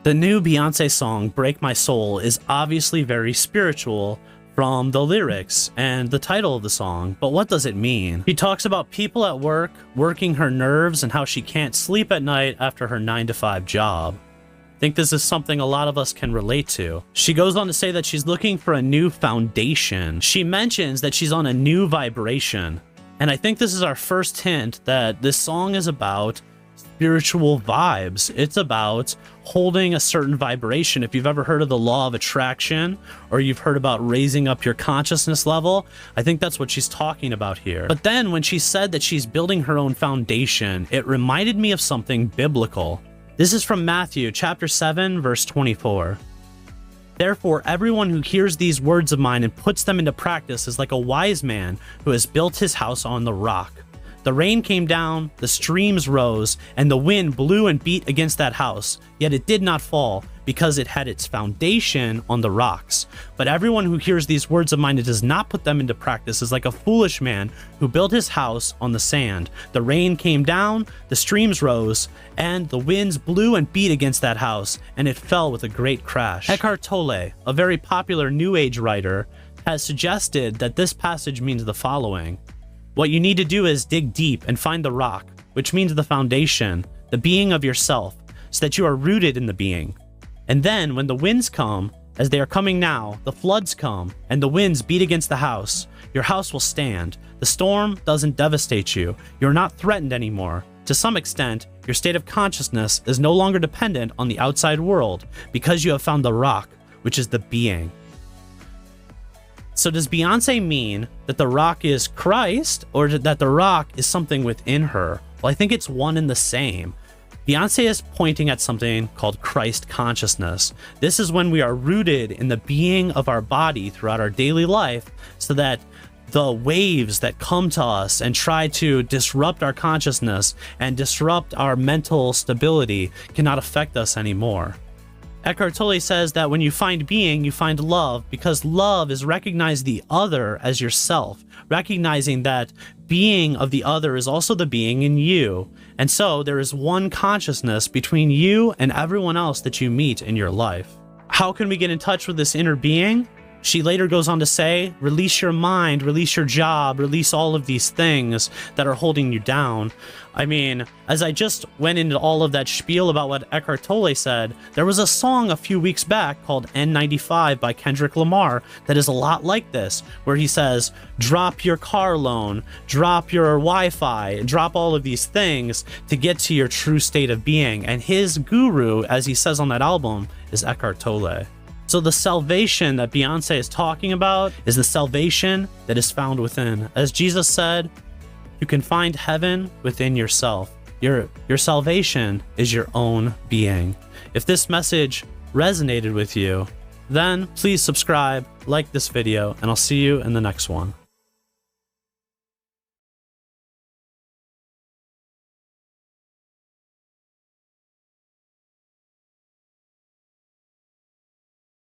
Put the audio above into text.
The new Beyoncé song, Break My Soul, is obviously very spiritual from the lyrics and the title of the song, but what does it mean? She talks about people at work working her nerves and how she can't sleep at night after her 9-to-5 job. I think this is something a lot of us can relate to. She goes on to say that she's looking for a new foundation. She mentions that she's on a new vibration. And I think this is our first hint that this song is about spiritual vibes. It's about holding a certain vibration. If you've ever heard of the law of attraction, or you've heard about raising up your consciousness level, I think that's what she's talking about here. But then when she said that she's building her own foundation, it reminded me of something biblical. This is from Matthew chapter 7, verse 24. Therefore, everyone who hears these words of mine and puts them into practice is like a wise man who has built his house on the rock. The rain came down, the streams rose, and the wind blew and beat against that house, yet it did not fall, because it had its foundation on the rocks. But everyone who hears these words of mine and does not put them into practice is like a foolish man who built his house on the sand. The rain came down, the streams rose, and the winds blew and beat against that house, and it fell with a great crash. Eckhart Tolle, a very popular New Age writer, has suggested that this passage means the following. What you need to do is dig deep and find the rock, which means the foundation, the being of yourself, so that you are rooted in the being. And then when the winds come, as they are coming now, the floods come, and the winds beat against the house, your house will stand. The storm doesn't devastate you. You're not threatened anymore. To some extent, your state of consciousness is no longer dependent on the outside world because you have found the rock, which is the being. So does Beyoncé mean that the rock is Christ, or that the rock is something within her? Well, I think it's one and the same. Beyoncé is pointing at something called Christ consciousness. This is when we are rooted in the being of our body throughout our daily life, so that the waves that come to us and try to disrupt our consciousness and disrupt our mental stability cannot affect us anymore. Eckhart Tolle says that when you find being, you find love, because love is recognize the other as yourself, recognizing that being of the other is also the being in you. And so there is one consciousness between you and everyone else that you meet in your life. How can we get in touch with this inner being? She later goes on to say, release your mind, release your job, release all of these things that are holding you down. I mean, as I just went into all of that spiel about what Eckhart Tolle said, there was a song a few weeks back called N95 by Kendrick Lamar that is a lot like this, where he says, drop your car loan, drop your Wi-Fi, drop all of these things to get to your true state of being. And his guru, as he says on that album, is Eckhart Tolle. So the salvation that Beyoncé is talking about is the salvation that is found within. As Jesus said, you can find heaven within yourself. Your salvation is your own being. If this message resonated with you, then please subscribe, like this video, and I'll see you in the next one.